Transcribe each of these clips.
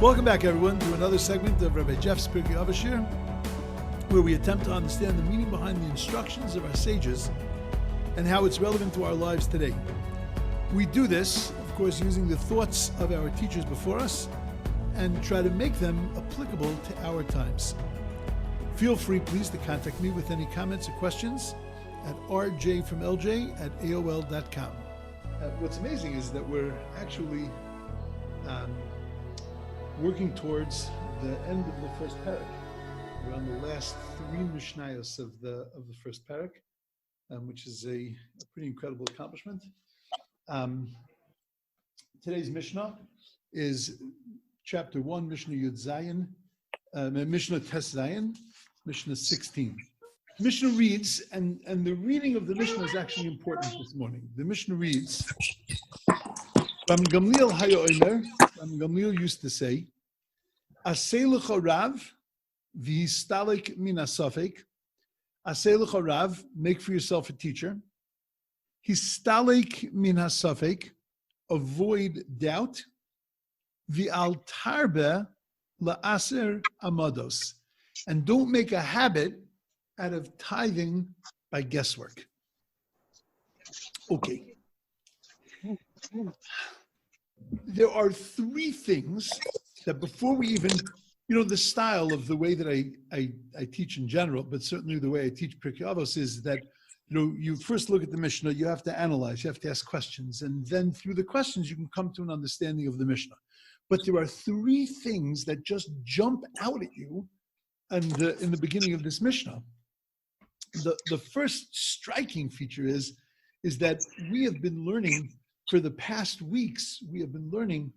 Welcome back, everyone, to another segment of Rabbi Jeff's Pirkei Avos, where we attempt to understand the meaning behind the instructions of our sages and how it's relevant to our lives today. We do this, of course, using the thoughts of our teachers before us and try to make them applicable to our times. Feel free, please, to contact me with any comments or questions at rjfromlj@aol.com. What's amazing is that we're actually working towards the end of the first parak. We're on the last three Mishnayos of the first parak, which is a pretty incredible accomplishment. Today's Mishnah is chapter 1, Mishnah Yud Zayin, Mishnah Tes Zayin, Mishnah 16. Mishnah reads, and the reading of the Mishnah is actually important this morning. The Mishnah reads, Rabbi Gamliel used to say, Aseh lecha Rav v'histalek min hasafek. Aseh lecha Rav, make for yourself a teacher. Histalek min hasafek, avoid doubt. V'al tarbe la'aser amados, and don't make a habit out of tithing by guesswork. Okay. There are three things that before we even, the style of the way that I teach in general, but certainly the way I teach Pirkei Avos is that, you first look at the Mishnah, you have to analyze, you have to ask questions, and then through the questions you can come to an understanding of the Mishnah. But there are three things that just jump out at you in the beginning of this Mishnah. The first striking feature is that we have been learning for the past weeks, we have been learning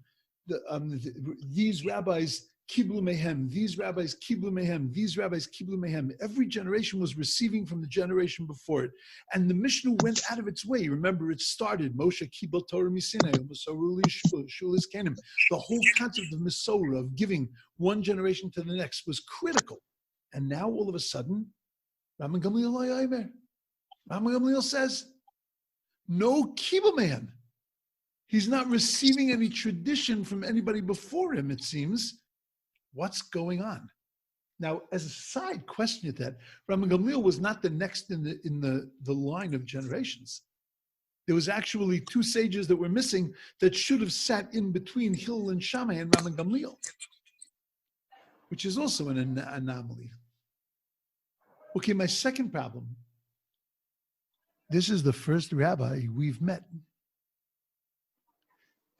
these rabbis kiblu mehem, these rabbis kiblu mehem, these rabbis kiblu mehem. Every generation was receiving from the generation before it. And the Mishnah went out of its way. Remember, it started, Moshe kibel Torah misinai, Masorah shulis kanim. The whole concept of Masorah, of giving one generation to the next, was critical. And now all of a sudden, Rabbi Gamliel says, no kibel mehem. He's not receiving any tradition from anybody before him, it seems. What's going on? Now, as a side question at that, Rabbi Gamliel was not the next in the line of generations. There was actually two sages that were missing that should have sat in between Hillel and Shammai and Rabbi Gamliel, which is also an anomaly. Okay, my second problem. This is the first rabbi we've met.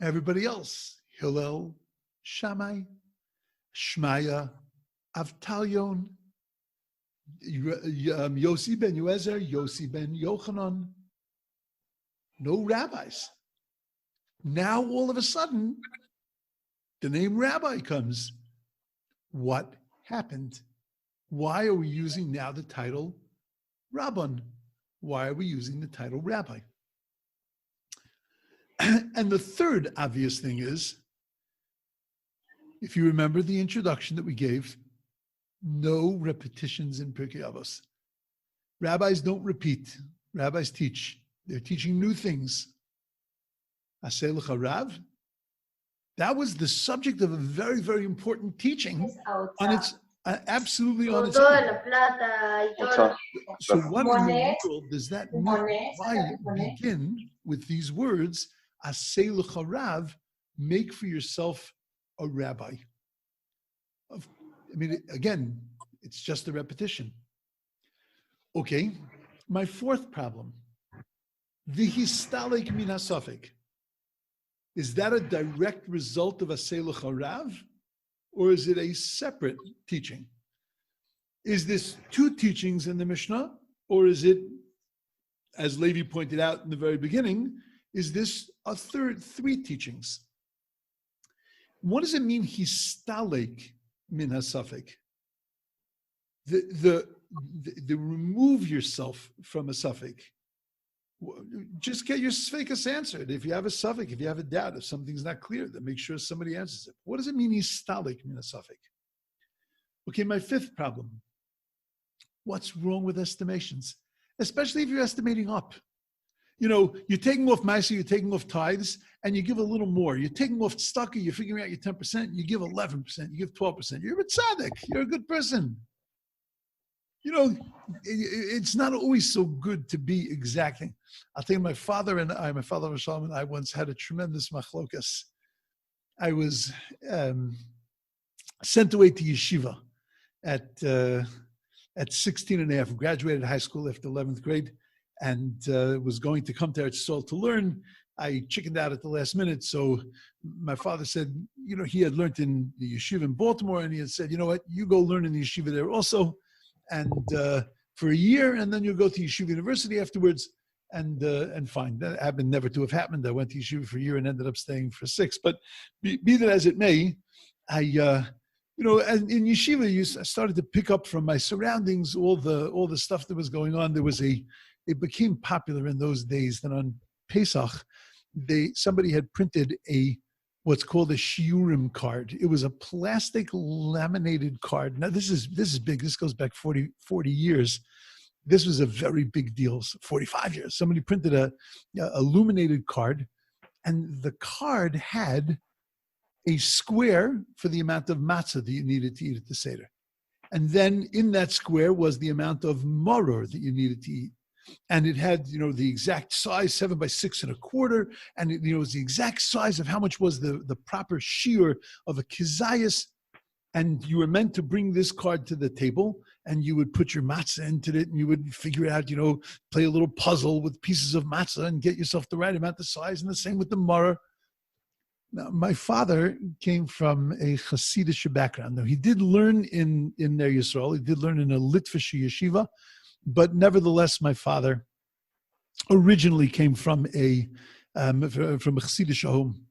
Everybody else, Hillel, Shammai, Shmaya, Avtalion, Yossi ben Yoezer, Yossi ben Yochanan. No rabbis. Now, all of a sudden, the name rabbi comes. What happened? Why are we using now the title Rabban? Why are we using the title rabbi? And the third obvious thing is, if you remember the introduction that we gave, no repetitions in Pirkei Avos. Rabbis don't repeat. Rabbis teach. They're teaching new things. Aseh lecha Rav. That was the subject of a very, very important teaching on its absolutely on its own. So what in the world does that mean? Why begin with these words? Aseh lecha Rav, make for yourself a rabbi. Again, it's just a repetition. Okay, my fourth problem. V'histalek min hasafek. Is that a direct result of Aseh lecha Rav, or is it a separate teaching? Is this two teachings in the Mishnah, or is it, as Levi pointed out in the very beginning, is this a three teachings? What does it mean, histalek min hasafek? The remove yourself from a safek. Just get your sfekas answered. If you have a safek, if you have a doubt, if something's not clear, then make sure somebody answers it. What does it mean, histalek min hasafek? Okay, my fifth problem. What's wrong with estimations? Especially if you're estimating up. You're taking off Misa, you're taking off tithes, and you give a little more. You're taking off tzedakah, you're figuring out your 10%, you give 11%, you give 12%. You're a tzaddik, you're a good person. It's not always so good to be exacting. I'll tell you, my father Shalom and I once had a tremendous machlokas. I was sent away to yeshiva at 16 and a half, graduated high school after 11th grade, and was going to come to Eretz Yisrael to learn. I chickened out at the last minute, so my father said, he had learned in the yeshiva in Baltimore, and he had said, you know what, you go learn in the yeshiva there also, and for a year, and then you'll go to Yeshiva University afterwards, and fine. That happened never to have happened. I went to Yeshiva for a year and ended up staying for 6. But be that as it may, I, and in Yeshiva, I started to pick up from my surroundings all the stuff that was going on. It became popular in those days that on Pesach, somebody had printed what's called a Shiurim card. It was a plastic laminated card. Now this is big. This goes back 40 years. This was a very big deal. 45 years. Somebody printed a illuminated card, and the card had a square for the amount of matzah that you needed to eat at the Seder. And then in that square was the amount of maror that you needed to eat. And it had, the exact size, 7 by 6 1/4, and it was the exact size of how much was the proper shiur of a kizayas. And you were meant to bring this card to the table, and you would put your matzah into it, and you would figure out, play a little puzzle with pieces of matzah and get yourself the right amount of size, and the same with the maror. Now, my father came from a Hasidic background. Now, he did learn in Ner Yisrael. He did learn in a Litvish yeshiva. But nevertheless, my father originally came from a Hasidic home,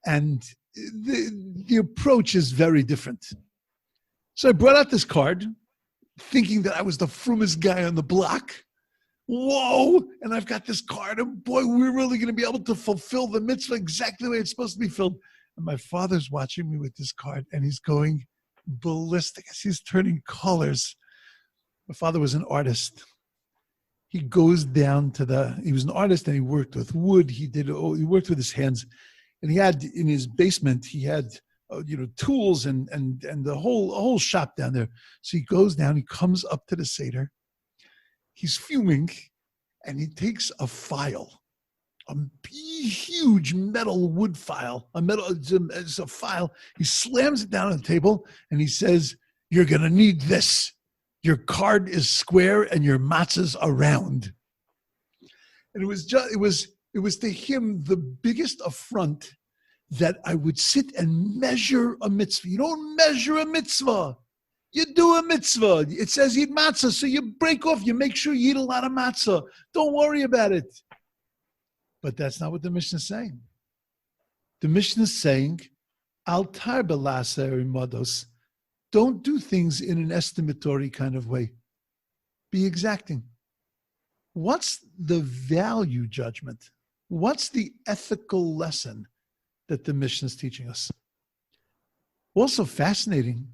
and the approach is very different. So I brought out this card, thinking that I was the frummest guy on the block. Whoa! And I've got this card, and boy, we're really going to be able to fulfill the mitzvah exactly the way it's supposed to be filled. And my father's watching me with this card, and he's going ballistic as he's turning colors. My father was an artist. He goes down he was an artist, and he worked with wood. He worked with his hands, and he had in his basement, he had tools and the whole shop down there. So he goes down, he comes up to the Seder. He's fuming, and he takes a file, a huge metal wood file, it's a file. He slams it down on the table, and he says, "You're going to need this. Your card is square and your matzahs are round." And it was to him the biggest affront that I would sit and measure a mitzvah. You don't measure a mitzvah. You do a mitzvah. It says eat matzah, so you break off. You make sure you eat a lot of matzah. Don't worry about it. But that's not what the Mishna is saying. The Mishna is saying, Al tarbe la'aser imados. Don't do things in an estimatory kind of way. Be exacting. What's the value judgment? What's the ethical lesson that the Mishnah is teaching us? Also fascinating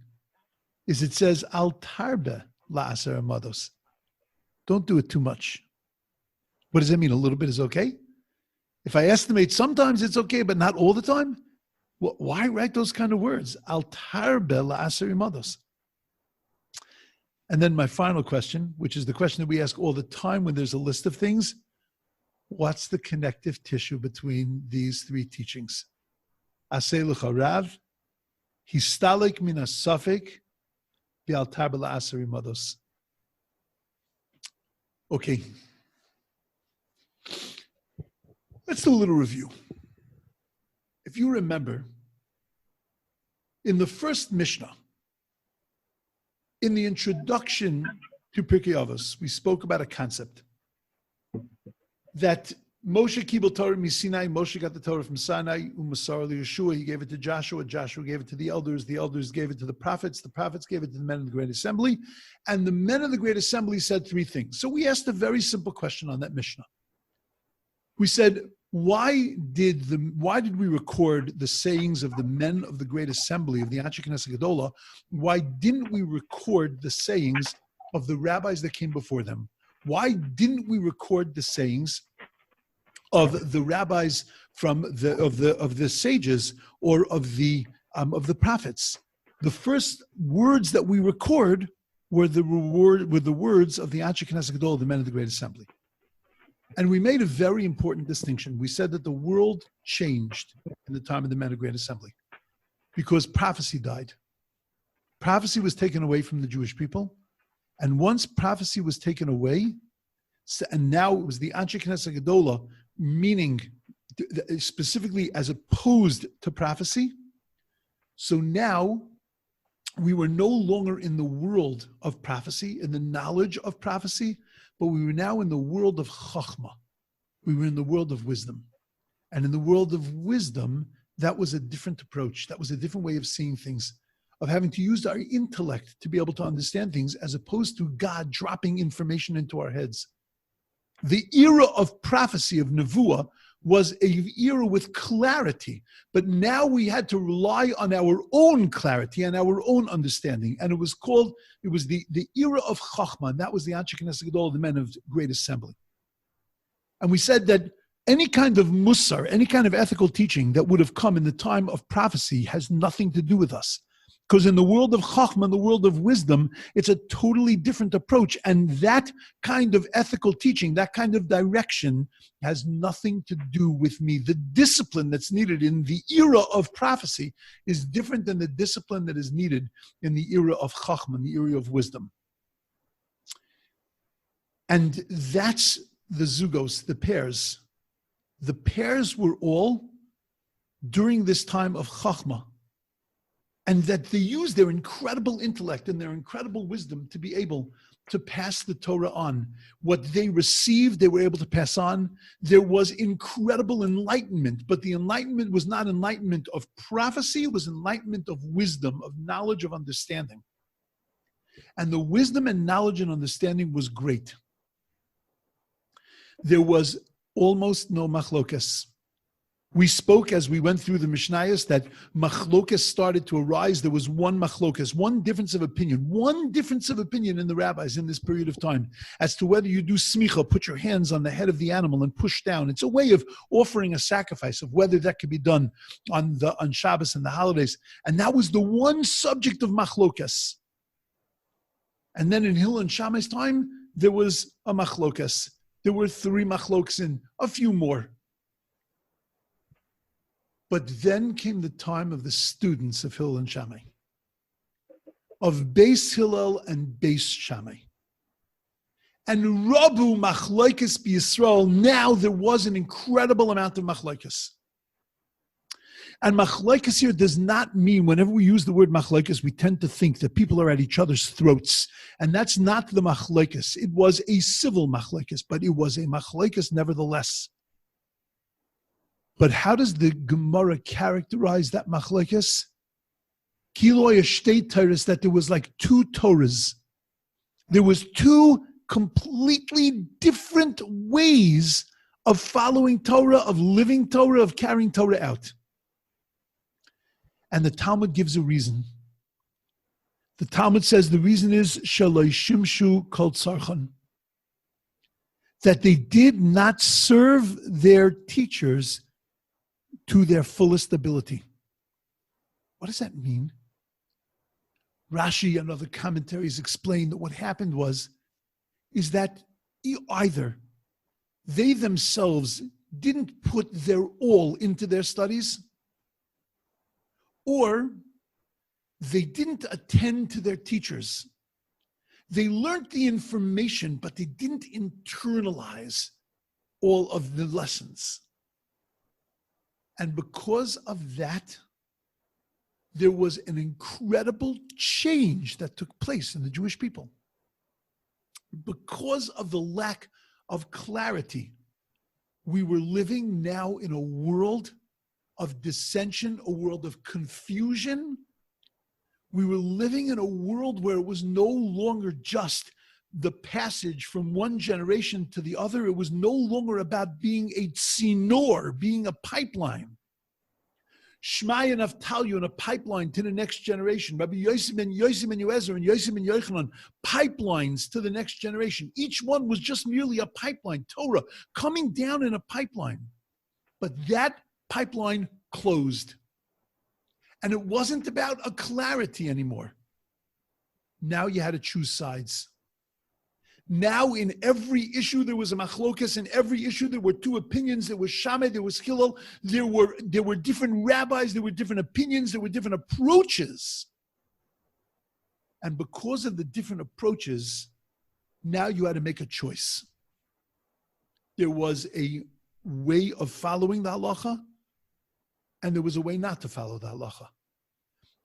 is it says, Al tarbe la'aser amados. Don't do it too much. What does that mean? A little bit is okay? If I estimate, sometimes it's okay, but not all the time? Why write those kind of words? Al tarbe la'aser imados. And then my final question, which is the question that we ask all the time when there's a list of things. What's the connective tissue between these 3 teachings? Aseh lecha rav, histalek min hasafek, v'al tarbe la'aser imados. Okay. Let's do a little review. If you remember, in the first Mishnah, in the introduction to Pirkei Avos, we spoke about a concept that Moshe kibel Torah miSinai, Moshe got the Torah from Sinai, u'masar Yeshua, he gave it to Joshua gave it to the elders gave it to the prophets gave it to the men of the Great Assembly, and the men of the Great Assembly said 3 things. So we asked a very simple question on that Mishnah. We said, why did we record the sayings of the men of the Great Assembly of the Anshe Knesset Gedola? Why didn't we record the sayings of the rabbis that came before them? Why didn't we record the sayings of the rabbis, from the sages, or of the prophets. The first words that we record were the words of the Anshe Knesset Gadol, the men of the Great Assembly. And we made a very important distinction. We said that the world changed in the time of the men of the Great Assembly because prophecy died. Prophecy was taken away from the Jewish people. And once prophecy was taken away, and now it was the Anshe Knesset Gadol, meaning specifically as opposed to prophecy. So now we were no longer in the world of prophecy, in the knowledge of prophecy, but we were now in the world of Chachma. We were in the world of wisdom. And in the world of wisdom, that was a different approach. That was a different way of seeing things, of having to use our intellect to be able to understand things, as opposed to God dropping information into our heads. The era of prophecy, of Nevuah, was an era with clarity, but now we had to rely on our own clarity and our own understanding. And it was the era of Chachma, and that was the Anshe Knesset Gadol, the men of Great Assembly. And we said that any kind of musar, any kind of ethical teaching that would have come in the time of prophecy has nothing to do with us. Because in the world of Chachma, in the world of wisdom, it's a totally different approach. And that kind of ethical teaching, that kind of direction has nothing to do with me. The discipline that's needed in the era of prophecy is different than the discipline that is needed in the era of Chachma, in the era of wisdom. And that's the zugos, the pairs. The pairs were all during this time of Chachma. And that they used their incredible intellect and their incredible wisdom to be able to pass the Torah on. What they received, they were able to pass on. There was incredible enlightenment, but the enlightenment was not enlightenment of prophecy, it was enlightenment of wisdom, of knowledge, of understanding. And the wisdom and knowledge and understanding was great. There was almost no machlokas. We spoke as we went through the Mishnayos that machlokas started to arise. There was one machlokas, one difference of opinion in the rabbis in this period of time as to whether you do smicha, put your hands on the head of the animal and push down. It's a way of offering a sacrifice, of whether that could be done on Shabbos and the holidays. And that was the one subject of machlokas. And then in Hillel and Shammai's time, there was a machlokas. There were 3 machlokas and a few more. But then came the time of the students of Hillel and Shammai, of Beis Hillel and Beis Shammai. And Rabu Machlokes b'Yisrael, now there was an incredible amount of Machlokes. And Machlokes here does not mean, whenever we use the word Machlokes, we tend to think that people are at each other's throats. And that's not the Machlokes. It was a civil Machlokes, but it was a Machlokes nevertheless. But how does the Gemara characterize that machlokes? Kiloy shtei Torahs, that there was like 2 Torahs. There was 2 completely different ways of following Torah, of living Torah, of carrying Torah out. And the Talmud gives a reason. The Talmud says the reason is shaloi shimshu kol tzarchan, that they did not serve their teachers to their fullest ability. What does that mean? Rashi and other commentaries explain that what happened is that either they themselves didn't put their all into their studies, or they didn't attend to their teachers. They learned the information, but they didn't internalize all of the lessons. And because of that, there was an incredible change that took place in the Jewish people. Because of the lack of clarity, we were living now in a world of dissension, a world of confusion. We were living in a world where it was no longer just the passage from one generation to the other. It was no longer about being a tzinor, being a pipeline. Shmai and Avtalyu in a pipeline to the next generation. Rabbi Yosef and Yosef and Yoezer and Yosef and Yochanan, pipelines to the next generation. Each one was just merely a pipeline, Torah, coming down in a pipeline. But that pipeline closed. And it wasn't about a clarity anymore. Now you had to choose sides. Now in every issue there was a machlokas. In every issue there were two opinions. There was Shammai, there was Hillel. There were different rabbis. There were different opinions. There were different approaches. And because of the different approaches, now you had to make a choice. There was a way of following the halacha, and there was a way not to follow the halacha.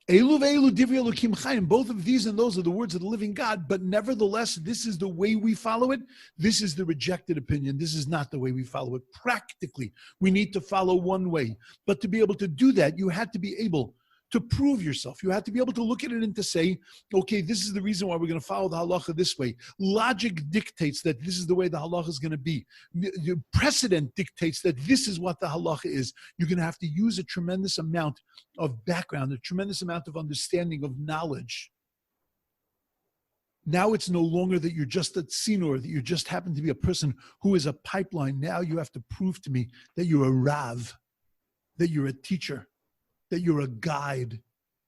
Elu ve'elu divrei Elokim chayim. Both of these and those are the words of the living God, but nevertheless, this is the way we follow it. This is the rejected opinion. This is not the way we follow it. Practically, we need to follow one way. But to be able to do that, you had to be able to prove yourself. You had to be able to look at it and to say, okay, this is the reason why we're going to follow the halacha this way. Logic dictates that this is the way the halacha is going to be. The precedent dictates that this is what the halacha is. You're going to have to use a tremendous amount of background, a tremendous amount of understanding, of knowledge. Now it's no longer that you're just a tzinor, that you just happen to be a person who is a pipeline. Now you have to prove to me that you're a rav, that you're a teacher, that you're a guide,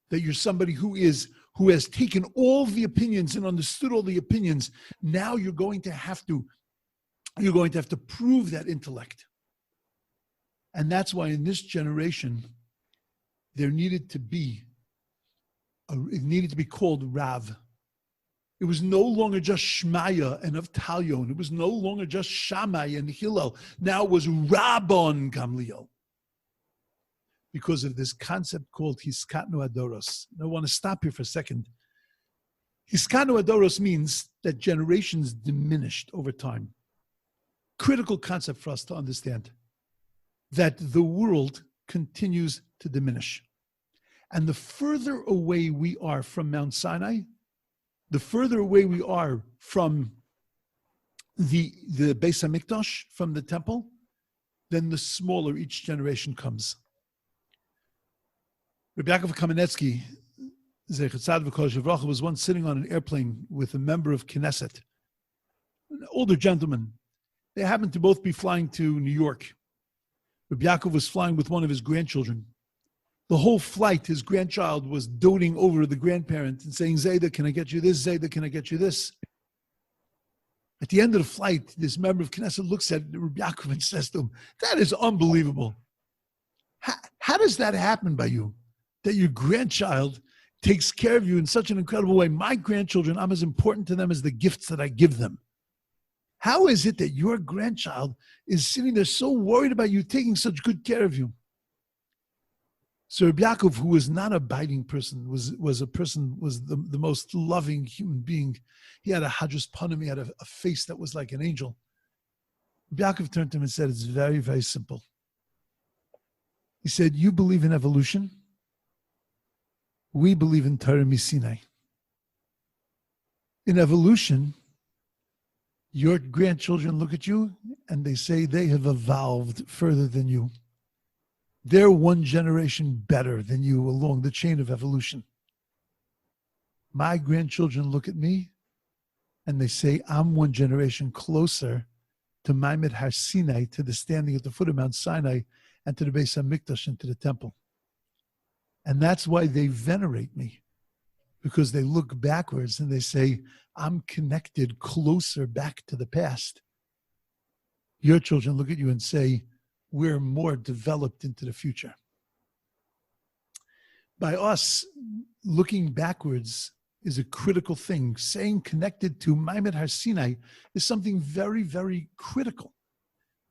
that you're somebody who has taken all the opinions and understood all the opinions. Now you're going to have to prove that intellect. And that's why in this generation, it needed to be called Rav. It was no longer just Shmaya and Avtalyon. It was no longer just Shammai and Hillel. Now it was Rabban Gamliel. Because of this concept called Hiskatnu Adoros. I want to stop here for a second. Hiskatnu Adoros means that generations diminished over time. Critical concept for us to understand. That the world continues to diminish. And the further away we are from Mount Sinai, the further away we are from the Beis HaMikdash, from the temple, then the smaller each generation comes. Rabbi Yaakov Kamenetsky, Zecher Tzaddik V'Kodesh Yivracha, was once sitting on an airplane with a member of Knesset, an older gentleman. They happened to both be flying to New York. Rabbi Yaakov was flying with one of his grandchildren. The whole flight, his grandchild was doting over the grandparent and saying, Zayda, can I get you this? Zayda, can I get you this? At the end of the flight, this member of Knesset looks at Rabbi Yaakov and says to him, that is unbelievable. How does that happen by you? That your grandchild takes care of you in such an incredible way. My grandchildren, I'm as important to them as the gifts that I give them. How is it that your grandchild is sitting there so worried about you taking such good care of you? So Rabbi Yaakov, who was not a biting person, was the most loving human being. He had a hadras panim, he had a face that was like an angel. Rabbi Yaakov turned to him and said, it's very, very simple. He said, you believe in evolution. We believe in Torah Misinai. In evolution, your grandchildren look at you and they say they have evolved further than you. They're one generation better than you along the chain of evolution. My grandchildren look at me and they say, I'm one generation closer to Maimed Har Sinai, to the standing at the foot of Mount Sinai, and to the Beis HaMikdash and to the temple. And that's why they venerate me, because they look backwards and they say, I'm connected closer back to the past. Your children look at you and say, we're more developed into the future. By us, looking backwards is a critical thing. Saying connected to Maimed Har Sinai is something very, very critical.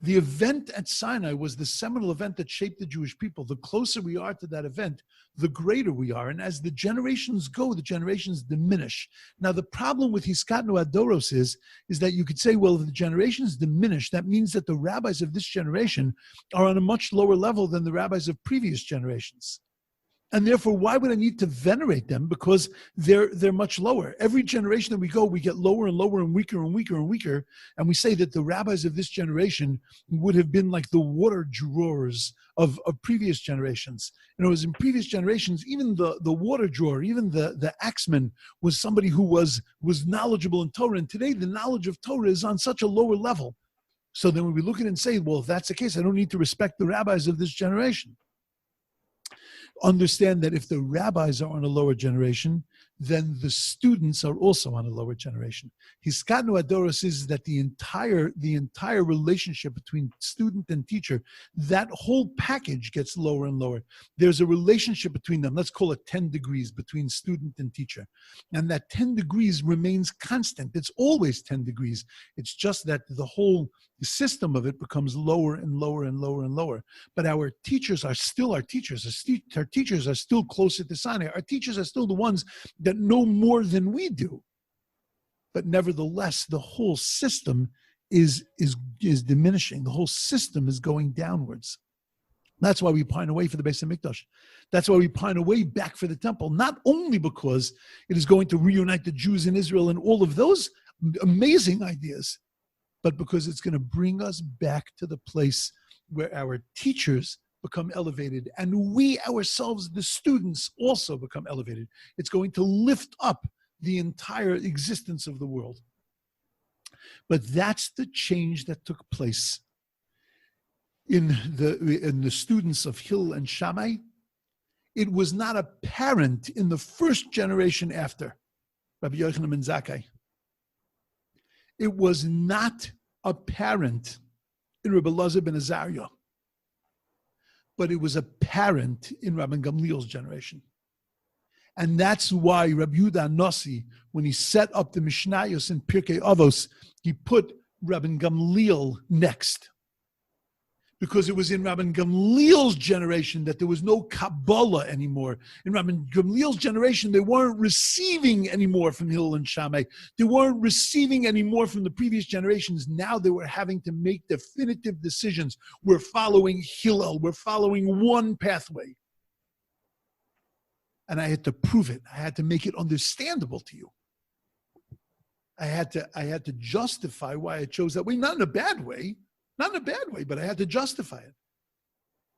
The event at Sinai was the seminal event that shaped the Jewish people. The closer we are to that event, the greater we are. And as the generations go, the generations diminish. Now, the problem with Hiskatnu Adoros is that you could say, well, if the generations diminish, that means that the rabbis of this generation are on a much lower level than the rabbis of previous generations. And therefore, why would I need to venerate them? Because they're much lower. Every generation that we go, we get lower and lower and weaker and weaker and weaker. And we say that the rabbis of this generation would have been like the water drawers of previous generations. In other words, in previous generations, even the water drawer, even the axeman was somebody who was knowledgeable in Torah. And today, the knowledge of Torah is on such a lower level. So then when we look at it and say, well, if that's the case, I don't need to respect the rabbis of this generation. Understand that if the rabbis are on a lower generation, then the students are also on a lower generation. Hiskatnu Adoros is that the entire relationship between student and teacher, that whole package gets lower and lower. There's a relationship between them. Let's call it 10 degrees between student and teacher. And that 10 degrees remains constant. It's always 10 degrees. It's just that the whole system of it becomes lower and lower and lower and lower. But our teachers are still our teachers. Our teachers are still closer to Sinai. Our teachers are still the ones that know more than we do. But nevertheless, the whole system is diminishing. The whole system is going downwards. That's why we pine away for the Beis HaMikdash. That's why we pine away back for the temple, not only because it is going to reunite the Jews in Israel and all of those amazing ideas, but because it's going to bring us back to the place where our teachers become elevated and we ourselves, the students, also become elevated. It's going to lift up the entire existence of the world. But that's the change that took place in the students of Hillel and Shammai. It was not apparent in the first generation after Rabbi Yochanan ben Zakkai. It was not apparent in Rabbi Elazar ben Azariah, but it was apparent in Rabbi Gamliel's generation. And that's why Rabbi Yehuda Nossi, when he set up the Mishnayos in Pirkei Avos, he put Rabbi Gamliel next. Because it was in Rabbi Gamliel's generation that there was no Kabbalah anymore. In Rabbi Gamliel's generation, they weren't receiving anymore from Hillel and Shammai. They weren't receiving anymore from the previous generations. Now they were having to make definitive decisions. We're following Hillel. We're following one pathway. And I had to prove it. I had to make it understandable to you. I had to justify why I chose that way, not in a bad way. Not in a bad way, but I had to justify it.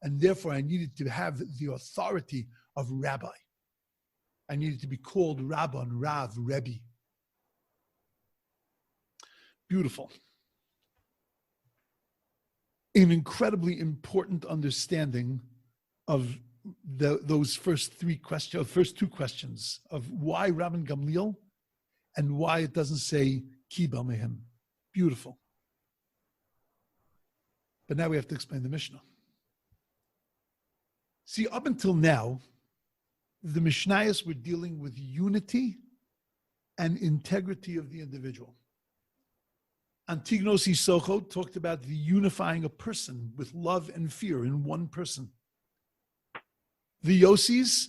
And therefore, I needed to have the authority of rabbi. I needed to be called Rabban, Rav, Rebbe. Beautiful. An incredibly important understanding of those first two questions of why Rabban Gamliel and why it doesn't say Kiba Mehem. Beautiful. But now we have to explain the Mishnah. See, up until now, the Mishnayos were dealing with unity and integrity of the individual. Antignos Isocho talked about the unifying a person with love and fear in one person. The Yosis,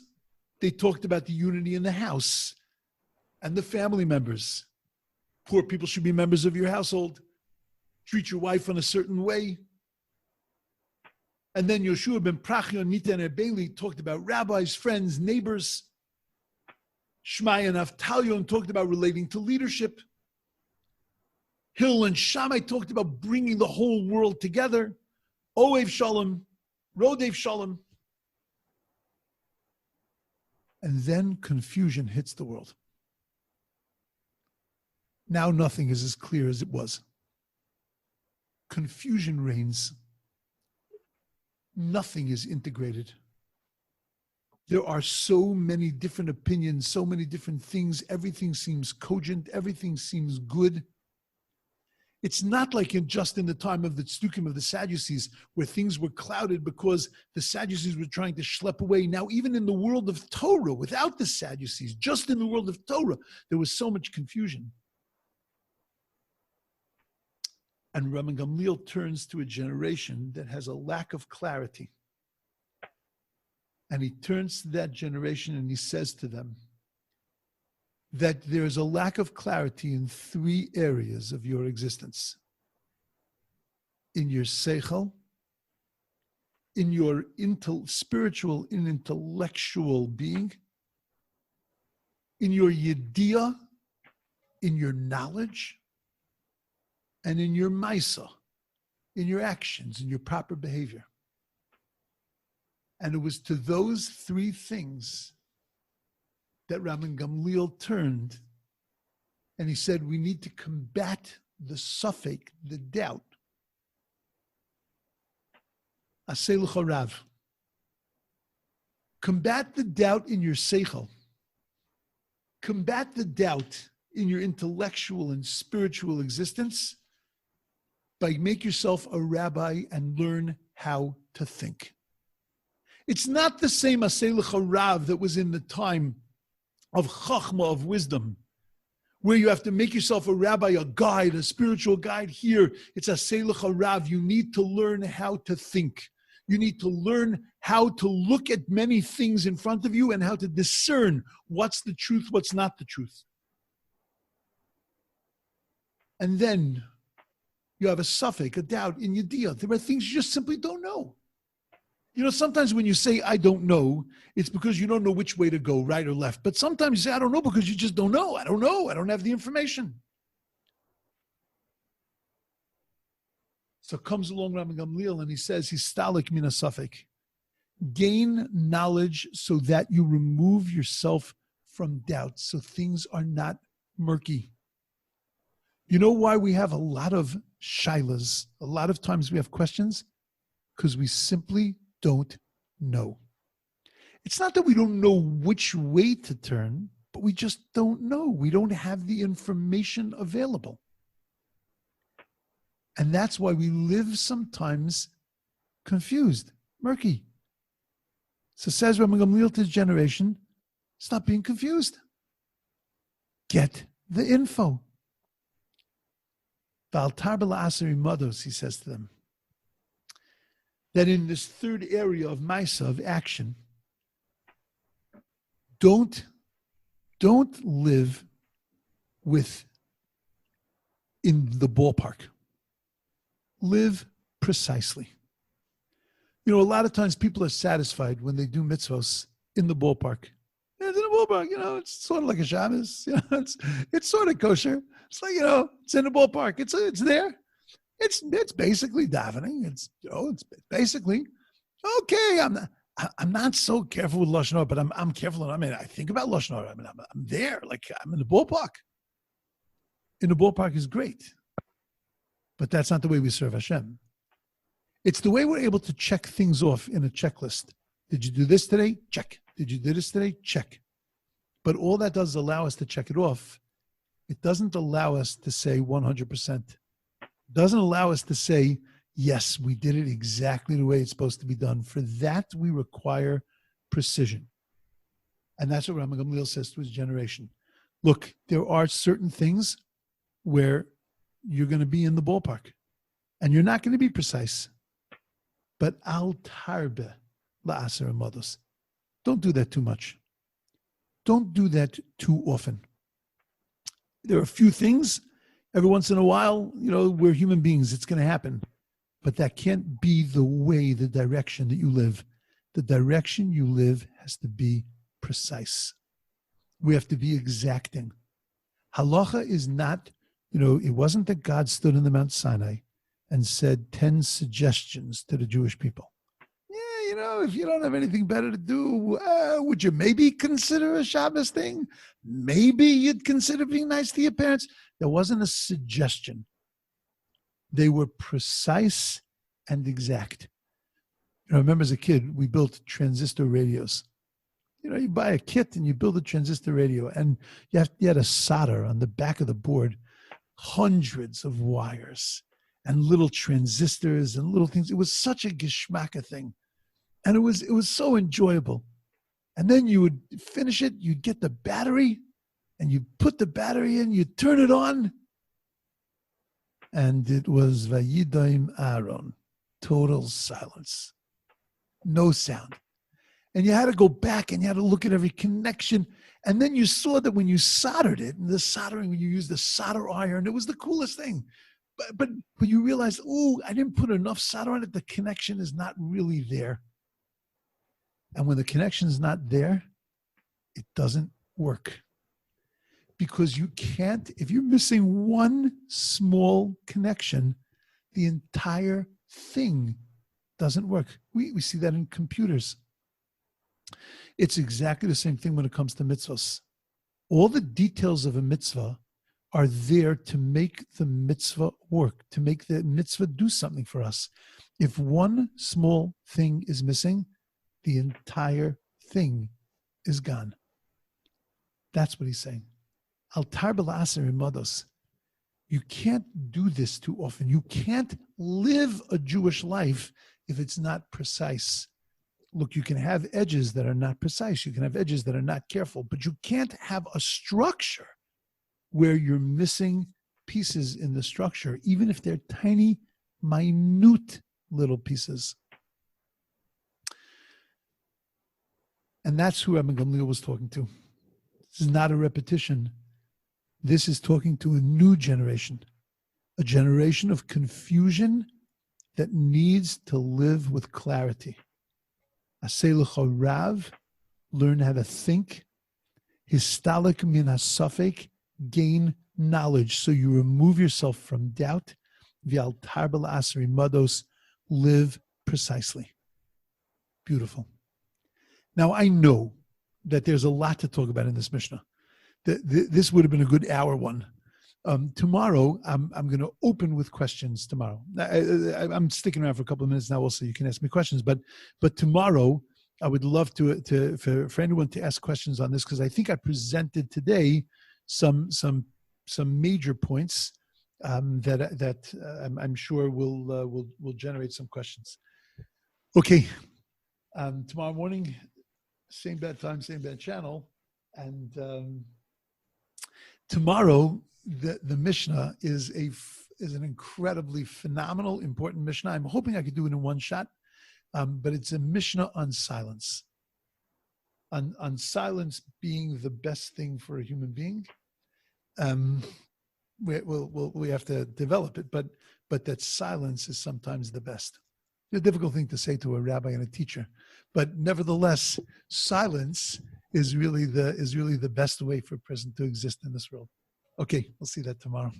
they talked about the unity in the house and the family members. Poor people should be members of your household. Treat your wife in a certain way. And then Yoshua ben Prachia, Nita, and Erbeli talked about rabbis, friends, neighbors. Shmai and Avtalion talked about relating to leadership. Hillel and Shammai talked about bringing the whole world together. Oev Shalom, Rodev Shalom. And then confusion hits the world. Now nothing is as clear as it was. Confusion reigns. Nothing is integrated. There are so many different opinions, so many different things. Everything seems cogent. Everything seems good. It's not like just in the time of the Tzdukim of the Sadducees, where things were clouded because the Sadducees were trying to schlep away. Now, even in the world of Torah, without the Sadducees, just in the world of Torah, there was so much confusion. And Rabbi Gamliel turns to a generation that has a lack of clarity. And he turns to that generation and he says to them that there is a lack of clarity in three areas of your existence. In your seichel, in your spiritual and intellectual being, in your yediyah, in your knowledge, and in your maisa, in your actions, in your proper behavior. And it was to those three things that Rabbi Gamliel turned, and he said, we need to combat the suffix, the doubt. Aseh l'cha rav. Combat the doubt in your seichel. Combat the doubt in your intellectual and spiritual existence by make yourself a rabbi and learn how to think. It's not the same Aseh l'cha rav that was in the time of chachma, of wisdom, where you have to make yourself a rabbi, a guide, a spiritual guide. Here, it's Aseh l'cha rav. You need to learn how to think. You need to learn how to look at many things in front of you and how to discern what's the truth, what's not the truth. And then you have a suffix, a doubt in yediyah. There are things you just simply don't know. You know, sometimes when you say, I don't know, it's because you don't know which way to go, right or left. But sometimes you say, I don't know, because you just don't know. I don't know. I don't have the information. So comes along Rabbi Gamliel and he says, Histalik min hasafek. Gain knowledge so that you remove yourself from doubt, so things are not murky. You know why we have a lot of shilas? A lot of times we have questions because we simply don't know. It's not that we don't know which way to turn, but we just don't know. We don't have the information available. And that's why we live sometimes confused, murky. So says Rabbi Gamliel to his generation, stop being confused. Get the info. V'altar b'la'aseri mados, he says to them, that in this third area of Maisa, of action, don't live in the ballpark. Live precisely. You know, a lot of times people are satisfied when they do mitzvos in the ballpark. It's in the ballpark, you know, it's sort of like a Shabbos. You know, it's sort of kosher. It's like, you know, it's in the ballpark. It's there. It's basically davening. It's basically okay. I'm not so careful with lashon hara, but I'm careful. I mean, I think about lashon hara. I mean, I'm there. Like I'm in the ballpark. In the ballpark is great, but that's not the way we serve Hashem. It's the way we're able to check things off in a checklist. Did you do this today? Check. Did you do this today? Check. But all that does is allow us to check it off. It doesn't allow us to say 100%. Doesn't allow us to say, yes, we did it exactly the way it's supposed to be done. For that, we require precision. And that's what Rabbi Gamliel says to his generation. Look, there are certain things where you're going to be in the ballpark and you're not going to be precise. But al tarbe la'aser mados. Don't do that too much. Don't do that too often. There are a few things, every once in a while, you know, we're human beings, it's going to happen. But that can't be the way, the direction that you live. The direction you live has to be precise. We have to be exacting. Halacha is not, you know, it wasn't that God stood in the Mount Sinai and said 10 suggestions to the Jewish people. Yeah, you know, if you don't have anything better to do, would you maybe consider a Shabbos thing? Maybe you'd consider being nice to your parents. There wasn't a suggestion. They were precise and exact. You know, I remember as a kid, we built transistor radios. You know, you buy a kit and you build a transistor radio, and you had a solder on the back of the board, hundreds of wires and little transistors and little things. It was such a geschmacka thing. And it was so enjoyable. And then you would finish it, you'd get the battery, and you put the battery in, you turn it on, and it was Vayidaim Aaron, total silence, no sound. And you had to go back and you had to look at every connection. And then you saw that when you soldered it, and the soldering, when you used the solder iron, it was the coolest thing. but you realize, oh, I didn't put enough solder on it. The connection is not really there. And when the connection is not there, it doesn't work. Because you can't, if you're missing one small connection, the entire thing doesn't work. We see that in computers. It's exactly the same thing when it comes to mitzvahs. All the details of a mitzvah are there to make the mitzvah work, to make the mitzvah do something for us. If one small thing is missing, the entire thing is gone. That's what he's saying. Altar b'la'aser imados. You can't do this too often. You can't live a Jewish life if it's not precise. Look, you can have edges that are not precise. You can have edges that are not careful, but you can't have a structure where you're missing pieces in the structure, even if they're tiny, minute little pieces. And that's who Rabbi Gamliel was talking to. This is not a repetition. This is talking to a new generation, a generation of confusion that needs to live with clarity. Aseh lecha rav, learn how to think. Histalik min hasafek, gain knowledge. So you remove yourself from doubt. V'altar b'la'aser imados, live precisely. Beautiful. Now I know that there's a lot to talk about in this Mishnah. This would have been a good hour one. Tomorrow, I'm going to open with questions tomorrow. I'm sticking around for a couple of minutes now also. You can ask me questions. But tomorrow, I would love for anyone to ask questions on this, because I think I presented today some major points that I'm sure will generate some questions. Okay. Tomorrow morning, same bad time, same bad channel. And tomorrow, the Mishnah is an incredibly phenomenal, important Mishnah. I'm hoping I could do it in one shot, but it's a Mishnah on silence. On silence being the best thing for a human being. We have to develop it, but that silence is sometimes the best. It's a difficult thing to say to a rabbi and a teacher, but nevertheless, silence is really the best way for a person to exist in this world. Okay, we'll see that tomorrow.